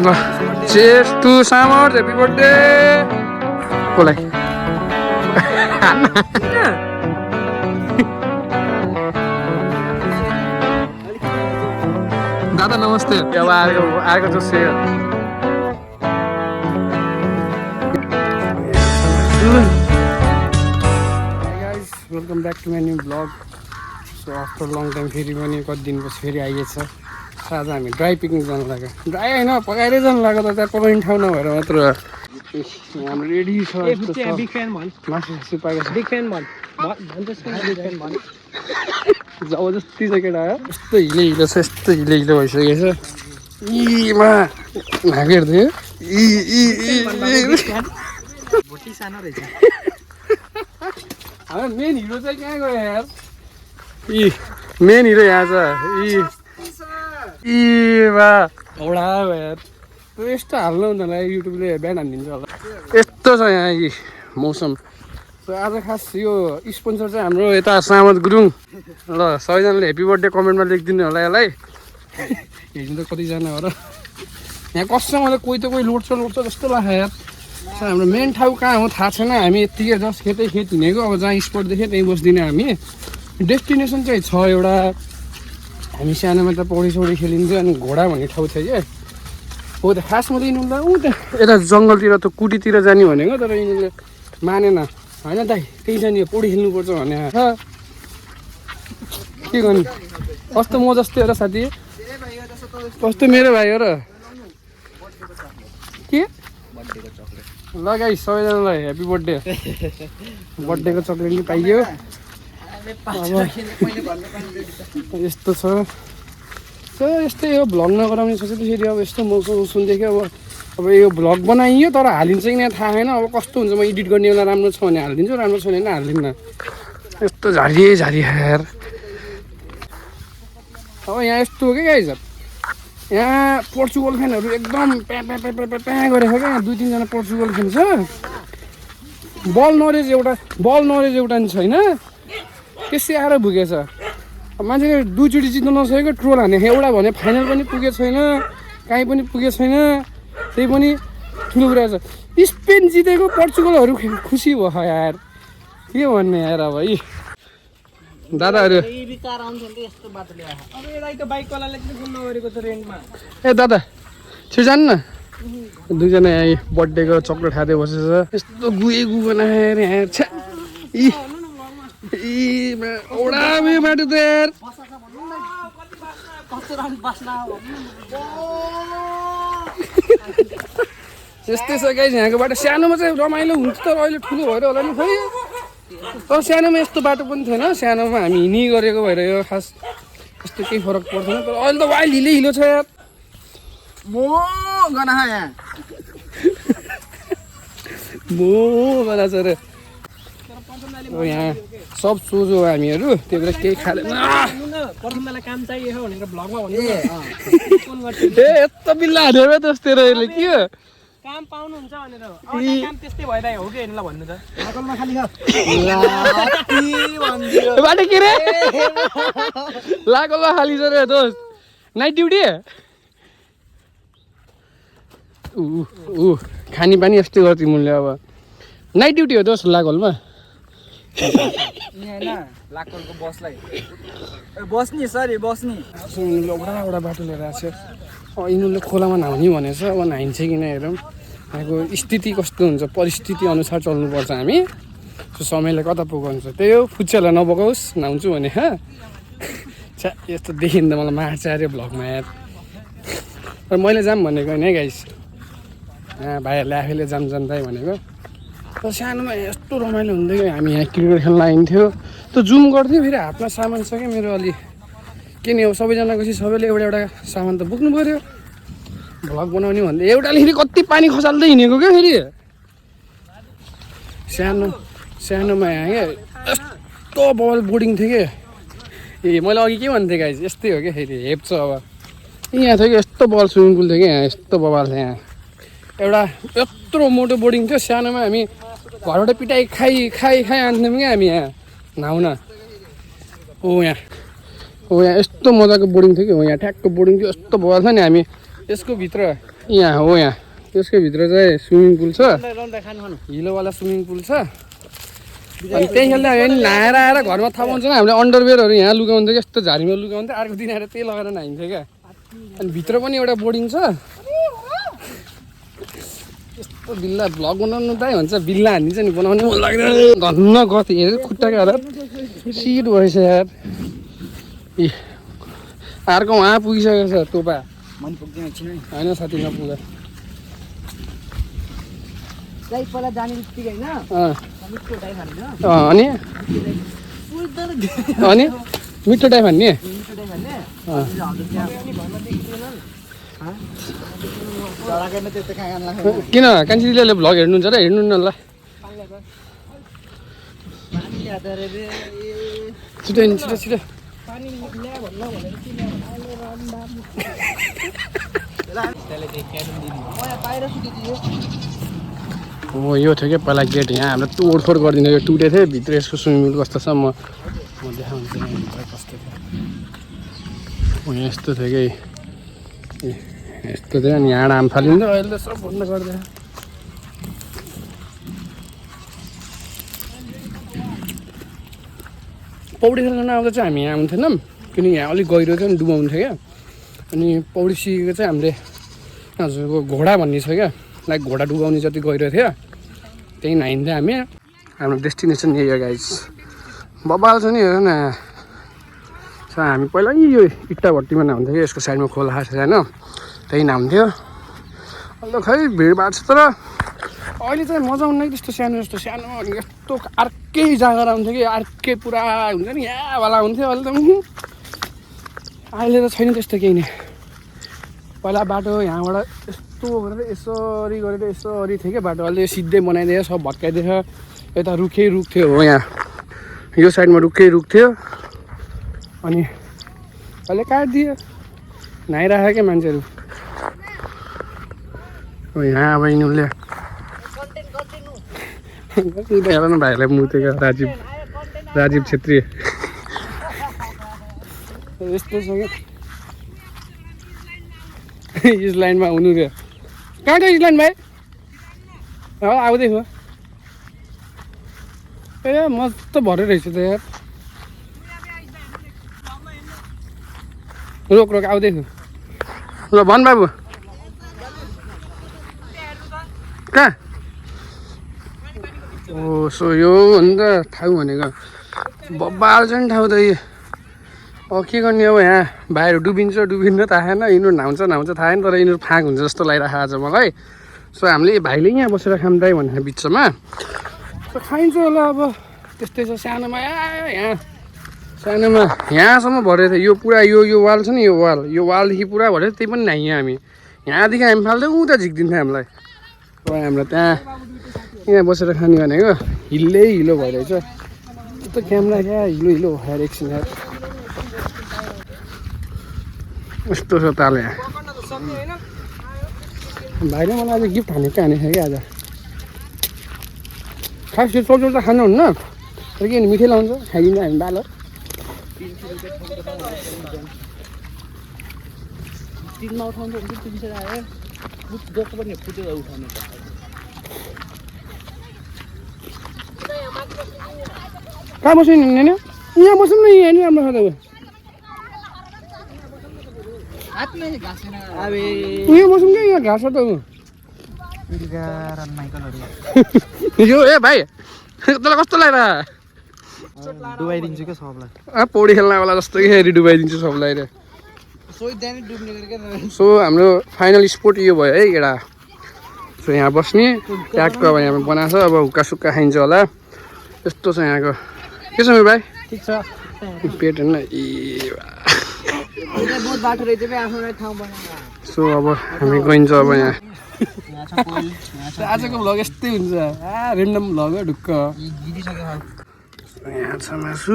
ल चेस टु सामर ह्याप्पी बर्थडे कोलाई दादा नमस्ते अब आएको जोस welcome back to my new blog so after long time फेरि पनि कति दिनपछि फेरि आइएछ आज हामी ड्राई पिकनिक जानु लाग्यो ड्राई होइन पकाएरै जानु लाग्यो त त्यहाँ पकाउने ठाउँ नभएर मात्र हाम्रो रेडी छ जबरजस्ती छ केटा यस्तो हिले हिलो छ यस्तो हिले हिलो भइसकेको छ यीमा नागेर्दै सानो रहेछ हाम्रो मेन हिरो चाहिँ कहाँ गयो यार मेन हिरो यहाँ छ औडा यार त्यो यस्तो हाल्नु हुँदैन युट्युबले ब्यान हानिदिन्छ होला यस्तो छ यहाँ मौसम आज खास यो स्पोन्सर चाहिँ हाम्रो यता सामत गुरुङ ल सबैजनाले ह्याप्पी बर्थडे कमेन्टमा लेखिदिनु होला यसलाई हेर्नु त कतिजना हो र यहाँ कसैले कोही त कोही लोड्छ जस्तो लाग्छ यार हाम्रो मेन ठाउँ कहाँ हो थाहा छैन हामी यत्तिकै जस्ट खेत हिँडेको अब जहाँ स्पट देख्यो त्यहीँ बस्दिने हामी डेस्टिनेसन चाहिँ छ एउटा हामी सानोमा त पौडी सौडी खेलिन्थ्यो अनि घोडा भन्ने ठाउँ थियो क्या हो त खासमा त यिनीहरूलाई ऊ त यता जङ्गलतिर त कुटीतिर जाने भनेको तर यिनीहरूले मानेन होइन दाइ त्यही जाने पौडी खेल्नुपर्छ भने के गर्नु कस्तो म जस्तै हो र साथी कस्तो मेरो भाइ हो र के ल गाइस सबैजनालाई ह्याप्पी बर्थडे बर्थडेको चक्लेट नि पाइयो यस्तो छ यस्तै हो भ्लग नगराउने सोचेको फेरि अब यस्तो मौसम देख्यो अब यो भ्लग बनाइयो तर हालिन्छ कि यहाँ थाहा छैन अब कस्तो हुन्छ म एडिट गर्ने बेला राम्रो छ भने हालिदिन्छु राम्रो छ भने हालिदिन्न यस्तो झारी यार अब यहाँ यस्तो हो क्या गाइस यहाँ पोर्चुगल फ्यानहरू एकदम प्या गरेको छ क्या 2-3 जना पोर्चुगल फ्यान छ बल नलेज एउटा नि छैन त्यसै आएर भुगेछ मान्छेले 2 चोटि जित्नु नसकेको ट्रोल हाने एउटा भने फाइनल पनि पुगेको छैन काहीँ पनि पुगेको छैन त्यही पनि ठुलो कुरा छ स्पेन जितेको पोर्चुगलहरू खुसी भयो यार के भन्ने यार अब दादाहरू ए दादा छिटो जानु न 2 जना यहाँ बर्थडेको चक्लेट खाँदै बसेछ यस्तो गुए बनाएर यहाँ बाटो त यार यस्तै छ गाइस यहाँको बाटो सानोमा चाहिँ रमाइलो हुन्छ तर अहिले ठुलो भएर होला नि खोइ तर सानोमा यस्तो बाटो पनि थिएन सानोमा हामी हिँडी गरेको भएर यो खास यस्तो केही फरक पर्दैन तर अहिले त वाइल्ड हिलो छ यार गना छ रे यहाँ सब सोझो हो हामीहरू त्यो बेला केही खाँदैन यस्तो बिल्ला हालेर जस्तै रहेछ के हो काम पाउनुहुन्छ भनेर काम त्यस्तै भइरहेको हो कि हैन ल भन्नु त आकलमा खाली छ बाटे के रे लागलमा खाली छ रे दोस्त नाइट ड्युटी खानी पानी यस्तै गर्छ मुलले अब नाइट ड्युटी हो दोस्त लागलमा लाकलको बसलाई बस्नी एउटा बाटो लिएर आएको छ यिनीहरूले खोलामा नहाउने भनेछ अब नहाइन्छ कि नै हेरौँ यहाँको स्थिति कस्तो हुन्छ परिस्थिति अनुसार चल्नुपर्छ हामी समयले कता पुगाउँछ त्यही हो फुच्चेलाई नबगाओस् नहाउँछु भने छ्या यस्तो देखिन् त मलाई मार्छ अरे भ्लगमा यार तर मैले जाम भनेको होइन है गाइस भाइहरूले आफैले जाम दाइ भनेको तर सानोमा यस्तो रमाइलो हुन्थ्यो हामी यहाँ क्रिकेट खेल्न आइन्थ्यो त्यो जुम गर्थ्यो फेरि हातमा सामान छ क्या मेरो अलि के नि हो सबैजनाको चाहिँ सबैले एउटा सामान त बोक्नु पऱ्यो भ्लग बनाउने भन्दा एउटाले फेरि कति पानी खसाल्दै हिँडेको क्या फेरि सानोमा यहाँ क्या यस्तो बल बोर्डिङ थियो क्या मैले अघि के भन्थेँ गाइस यस्तै हो क्या फेरि हेप्छ अब यहाँ थियो कि यस्तो बल स्विमिङ पुल थियो क्या यहाँ यस्तो बबाल थियो यहाँ एउटा यत्रो मोटो बोर्डिङ थियो सानोमा हामी घरबाट पिटाइ खाइ आन्थ्यौँ क्या हामी यहाँ नुहाउन यहाँ यस्तो मजाको बोर्डिङ थियो कि यहाँ ठ्याक्क बोर्डिङ थियो यस्तो बबाल थियो नि हामी यसको भित्र यहाँ हो यहाँ त्यसकै भित्र चाहिँ स्विमिङ पुल छ हिलोवाला स्विमिङ पुल छ अनि त्यही खेल्दा नि नहाएर आएर घरमा थाहा पाउँछ हामीले अन्डरवेयरहरू यहाँ लुगाउँथ्यो क्या यस्तो झारीमा लुगाउँथ्यो अर्को दिन आएर त्यही लगाएर नहाइन्थ्यो क्या अनि भित्र पनि एउटा बोर्डिङ छ यस्तो बिल्ला भ्लग बनाउनु दाइ भन्छ बिल्ला हानिन्छ नि बनाउनु मन लाग्दैन धन्न गति हेरेर खुट्टाको हालत सिट भएछ यार ए अर्को उहाँ पुगिसकेको छ तोपा होइन साथी नपुग्दा अनि अनि मिठो टाइम हान्ने किन कान्छी दिदीले भ्लग हेर्नुहुन्छ र हेर्नु न ल छिटो छिटो छिटो हो यो थियो क्या पहिला गेट यहाँ हाम्रो तोडफोड गरिदिनु यो टुटेको थियो भित्र यसको स्विमिङ पुल कस्तो छ म देखाउँछु भित्र कस्तो थियो यहाँ यस्तो थियो कि यस्तो थियो अनि यहाँ आम फालिन्छ अहिले त सब बन्द गरिदियो पौडी खेल्न आउँदा चाहिँ हामी यहाँ आउँथेनौँ किनकि यहाँ अलिक गहिरो थियो नि डुबाउँथ्यो क्या अनि पौडी सिकेको चाहिँ हामीले हजुरको घोडा भन्ने छ क्या लाइक घोडा डुबाउने जति गहिरो थियो त्यही नहाइन्थ्यो हामी हाम्रो डेस्टिनेसन यही हो गाइस बबाल छ नि हेर न हामी पहिला यो इट्टा भट्टीमा नहुन्थ्यो कि यसको साइडमा खोला छ होइन त्यही नहुन्थ्यो अन्त खै भिडभाड छ तर अहिले चाहिँ मजा आउनु कि त्यस्तो सानो अनि यस्तो अर्कै जाँगर आउँथ्यो कि अर्कै पुरा हुन्छ नि यहाँवाला हुन्थ्यो अहिले त अहिले त छैन त्यस्तो केही नै पहिला बाटो यहाँबाट यस्तो गरेर यसरी थियो क्या बाटो अहिले सिधै बनाइदियो सब भत्काइदिएछ यता रुख थियो हो यहाँ यो साइडमा रुख थियो अनि अहिले काटिदियो नहाइराख्यो क्या मान्छेहरू यहाँ अब यिनीहरूले हेर न भाइलाई मुतेको राजीव छेत्री यस्तो छ क्या यस लाइनमा हुनु थियो कहाँ गयो यस लाइन भाइ आउँदै हो ए मस्त भरे रहेछ त यार रोक आउँदै हो ल भन बाबु कहाँ ओ सो यो हो नि त ठाउँ भनेको बब्बाल छ नि ठाउँ त यो अब के गर्ने अब यहाँ भाइहरू डुबिन्न थाहा छैन यिनीहरू न्हाउँछ थाहा छैन तर यिनीहरू फाँक हुन्छ जस्तो लागिरहेको आज मलाई सो हामीले भाइले यहाँ बसेर खाऊँ दाइ भनेर बिचमा सो खाइन्छ होला अब त्यस्तै छ सानोमा यहाँसम्म भरेको थियो यो पुरा यो वाल छ नि यो वालदेखि पुरा भरेको त्यही पनि नहाइयो हामी यहाँदेखि हामी फाल्थ्यौँ उता झिक्दिन्थ्यो हामीलाई अब हाम्रो त्यहाँ यहाँ बसेर खाने भनेको हिलो भइरहेछ त्यो क्यामेरा क्या हिलो भएर एकछिन यार यस्तो छ ताल यहाँ भाइले मलाई आज गिफ्ट हानेको थियो कि आज खास यो चौचौर त खानुहुन्न तर के भने मिठै लाउँछ खाइदिन्छ हामी बालो कहाँ बस्नु नि यहाँ बस्नु न यहाँ नि राम्रो खाँदा यहाँ बस्नु क्या यहाँ घाँस त यो ए भाइ तँलाई कस्तो लाग्यो डुबाइदिन्छु क्या सबलाई पौडी खेल्नवाला जस्तो कि डुबाइदिन्छु सबलाई रे सो हाम्रो फाइनल स्पोट यो भयो है केटा सो यहाँ बस्ने ट्यागको अब यहाँ बनाएको छ अब हुक्का सुक्का खाइन्छ होला यस्तो छ यहाँको के छ मेरो भाइ ठिक छ पेट हेर्न सो अब हामी गइन्छ अब यहाँ आजको भ्लग यस्तै हुन्छ रेन्डम भ्लग हो ढुक्क यहाँ छ मासु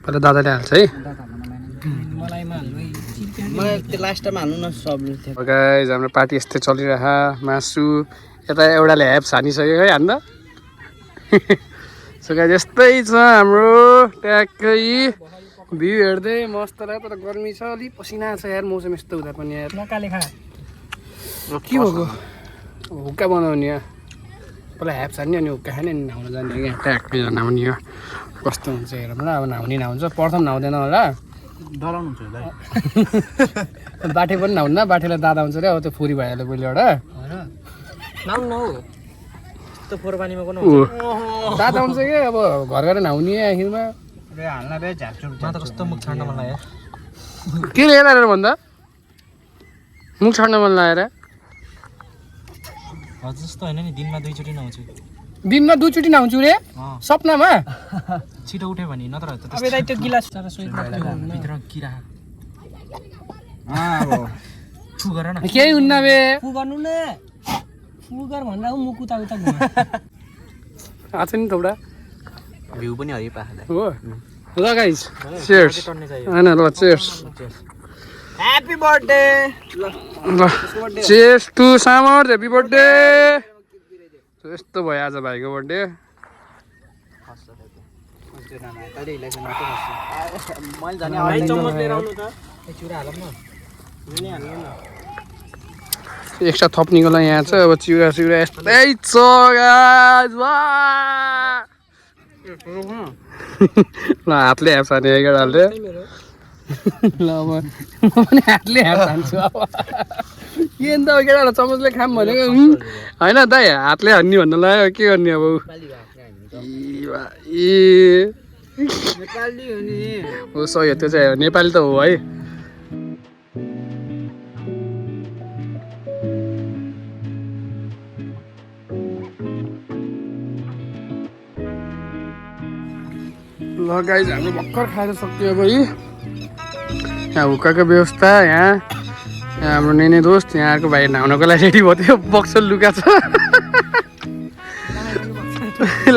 पहिला दादाले हाल्छ है गाइस हाम्रो पार्टी यस्तै चलिरह मासु यता एउटाले ह्याप्स हानिसक्यो है हान्दा सो गाइस यस्तै छ हाम्रो ट्याक्कै भ्यू हेर्दै मस्त लाग्यो तर गर्मी छ अलिक पसिना छ यार मौसम यस्तो हुँदा पनि यार नकाले खा के भएको हुक्का बनाउने यहाँ पहिला ह्याप छ नि अनि हुक्का खाने नि नुहाउन जाने क्या ट्याक्कै नुहाउने यो कस्तो हुन्छ हेरौँ ल अब नुहाउने नुहाउँछ प्रथम नुहाउँदैन होला डराउनु हुन्छ बाठे पनि नुहाउन्न बाठेलाई दादा हुन्छ रे अब त्यो फोरी भइहाल्यो पहिले एउटा नाउनु न त्यो फोहोर पानीमा कुन दादा हुन्छ कि अब घर गएर नुहाउने आखिरमा हाल्न बे झाकझुक म त कस्तो मुख छाड्न मन लाग्यो के रे यता भन्दा मुख छाड्न मन लागेर हजुर जस्तो होइन नि दिनमा 2 चोटि नुहाउँछु दिनमा 2 चोटि नुहाउँछु रे सपनामा छिटो उठ्यो भने नत्र अब त्यो गिलास भित्र किरा फु गर न केही हुन्न बे फु गर्नु न फु गर भन्दा मुख उता उता घुमा आछ नि थोडा भ्यू पनि हरि पाखा हो ल गाइस चीयर्स हैन ल चीयर्स ह्यापी बर्थडे ल cheers to sambar happy birthday यस्तो भयो आज भाइको बर्थडे मैले जाने भाइ चम्मच लिएर आउनु त चिउरा हालौँ न एक्स्ट्रा थप्नेको लागि यहाँ छ अब चिउरा चिउरा यस्तै छ गाइस वाह ल हातले ह्याप हाल्ने केटाहरूले ल अब म पनि हातले ह्याप हान्छु अब के अन्त अब केटाहरूलाई चमचले खाम भनेको होइन दाइ हातले हान्ने भन्नु लाग्यो के गर्ने अब ए हो सही हो त्यो चाहिँ नेपाली त हो है ल गाइस हाम्रो भर्खर खाएर सक्यो अब है यहाँ हुक्काको व्यवस्था यहाँ हाम्रो नेने दोस्त यहाँको भाइ नुहाउनको लागि रेडी भयो थियो बक्सर लुगा छ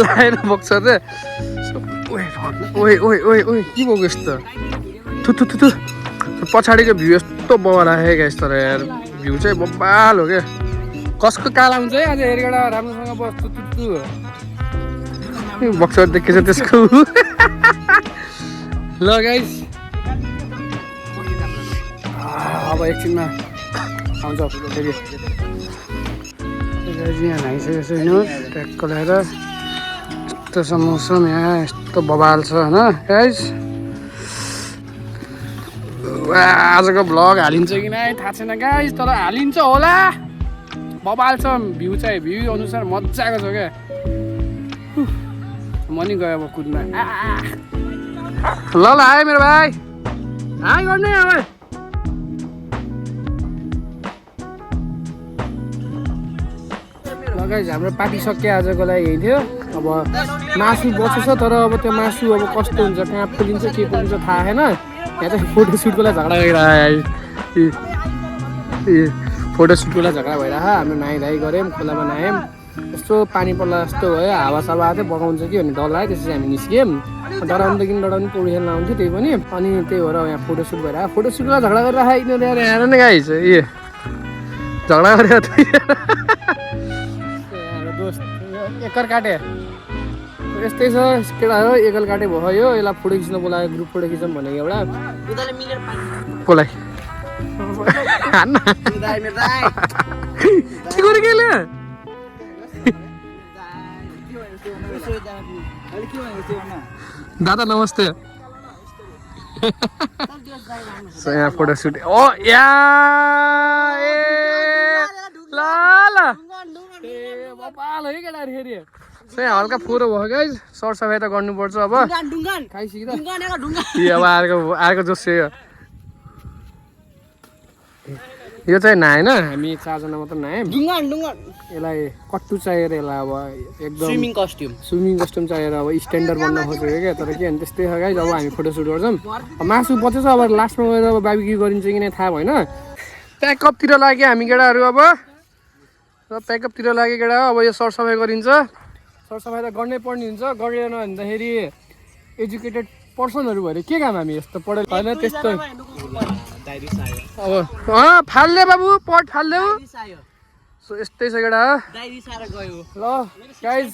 लाएर बक्सर रे ओए ओए ओए ओए के भएको यस्तो थु थु थु थु पछाडिको भ्यू यस्तो बवाल आयो गाइस तर यार भ्यू चाहिँ बब्बाल हो क्या कसको काला हुन्छ है आज हेरेर राम्रोसँग बस थु थु थु बक्सर देखेछ त्यसको ल गाइस अब एकछिनमा आउँछ फेरि यहाँ नुहाइसकेको छैन ट्याक्क ल्याएर यस्तो छ मौसम यहाँ यस्तो बवाल छ होइन गाइस आजको भ्लग हालिन्छ कि नै थाहा छैन गाइस तर हालिन्छ होला बवाल छ भ्यू चाहिँ भ्यू अनुसार मजाको छ क्या म नि गएँ अब कुद्न ल ल आयो मेरो भाइ हाई गर्ने अब ल गाइस हाम्रो पार्टी सक्यो आजको लागि यही थियो अब मासु बचेछ तर अब त्यो मासु अब कस्तो हुन्छ कहाँ पुलिन्छ के पुलिन्छ थाहा छैन यहाँ चाहिँ फोटोसुटको लागि झगडा भइरहेको फोटोसुटको लागि झगडा भइरहेको हाम्रो नुहाइधुवाइ गऱ्यौँ खोलामा नुहायौँ यस्तो पानी पर्ला जस्तो भयो हावासावा आएको थियो बगाउँछ कि भन्ने डर लाग्यो त्यसपछि हामी निस्क्यौँ डराउनु त किन डराउनु पौडी खेल्न आउँथ्यो त्यही पनि अनि त्यही भएर यहाँ फोटोसुट भइरहेको फोटोसुटको लागि झगडा गरिरहेको यिनीहरू हेर न गाइस ए झगडा गरेर दोस्त एकर काटे यस्तै छ केटा हो एकल काटे भयो यसलाई फोटो खिच्न बोलायो ग्रुप फोटो खिचौँ भनेको एउटा कसलाई के गरेँ के दादा नमस्ते यहाँ फोटोसुट ओ या ल हल्का फोहोर भयो गाइस सरसफाइ त गर्नुपर्छ अब खाइसक्यो अब अर्को जोस यो चाहिँ नहाएन हामी 4 जना मात्र नहायौँ यसलाई कट्टु चाहिएर यसलाई अब एकदम स्विमिङ कस्ट्युम चाहिएर अब स्ट्यान्डर्ड बन्न खोजेको क्या तर के भने त्यस्तै छ गाइस अब हामी फोटोसुट गर्छौँ मासु बचेछ अब लास्टमा गएर अब बार्बिक्यु गरिन्छ कि नै थाहा भएन प्याकअपतिर लाग्यो हामी केटाहरू अब र प्याकअपतिर लाग्यो केटा अब यो सरसफाइ गरिन्छ सरसफाइ त गर्नै पर्ने हुन्छ गरेन भन्दाखेरि एजुकेटेड पर्सनहरू भएर के काम हामी यस्तो पढेर होइन त्यस्तो अब फाल्दे बाबु पट फाल्देऊ सो यस्तै छ केटा ल गाइस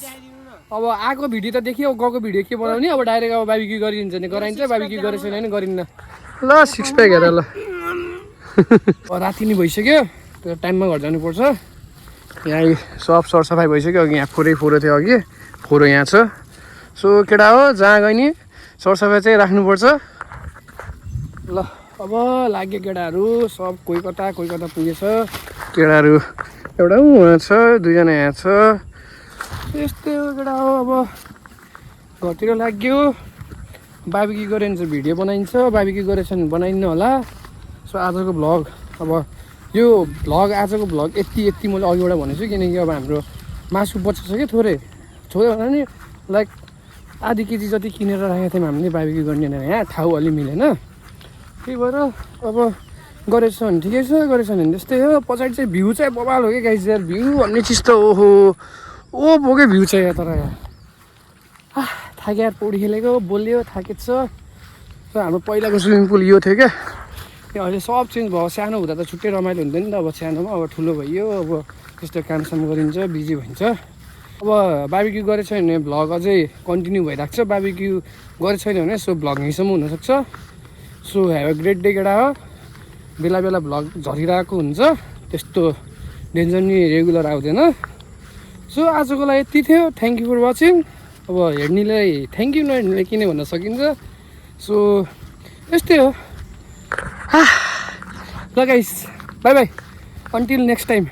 अब आएको भिडियो त देखियो गएको भिडियो के बनाउने अब डाइरेक्ट अब बाबिक्यू गरिन्छ भने गराइन्छ बाबिक्यू गरेको छैन भने गरिन्न ल 6 प्याक हेर ल राति नै भइसक्यो त्यो टाइममा घर जानुपर्छ यहाँ सब सरसफाइ भइसक्यो अघि यहाँ फोहोर थियो अघि फोहोर यहाँ छ सो केटा हो जहाँ गयो नि सरसफाइ चाहिँ राख्नुपर्छ ल अब लाग्यो केटाहरू सब कोही कता पुगेछ केटाहरू एउटा उहाँ छ दुईजना यहाँ छ यस्तै हो केटा हो अब घरतिर लाग्यो बाबिक्यू गऱ्यो भने चाहिँ भिडियो बनाइन्छ बाबिक्यू गरेछ भने बनाइन्न होला सो आजको भ्लग अब यो भ्लग आजको भ्लग यति मैले अघिबाट भनेको छु किनकि अब हाम्रो मासु बचेको छ कि थोरै भन्दा नि लाइक आधी केजी जति किनेर राखेको थियौँ हामीले बाबिक्यू गर्ने यहाँ ठाउँ अलि मिलेन त्यही भएर अब गरेछ भने ठिकै छ गरेछ भने त्यस्तै हो पछाडि चाहिँ भ्यू चाहिँ बबाल हो कि गाइस यार भ्यू भन्ने चिज त ओहो ओ बोकै भ्यू छ यहाँ तर यहाँ थाक्यो यार पौडी खेलेको बोल्यो थाकेको छ हाम्रो पहिलाको स्विमिङ पुल यो थियो क्या त्यो अहिले सब चेन्ज भयो सानो हुँदा त छुट्टै रमाइलो हुन्थ्यो नि त अब सानोमा अब ठुलो भइयो अब त्यस्तो कामसाम गरिन्छ बिजी भइन्छ अब बाबिक्यू गरेछ भने भ्लग अझै कन्टिन्यू भइरहेको छ बाबिक्यू गरेको छैन भने सो भ्लग यहीँसम्म हुनसक्छ so have a great day केटा हो बेला बेला भ्लग झरिरहेको हुन्छ त्यस्तो डेन्जर नि रेगुलर आउँदैन सो आजको लागि यति थियो थ्याङ्क यू फर वाचिङ अब हेर्नेलाई थ्याङ्क यू नहेर्नेलाई किन भन्न सकिन्छ सो यस्तै हो ल guys by by until next time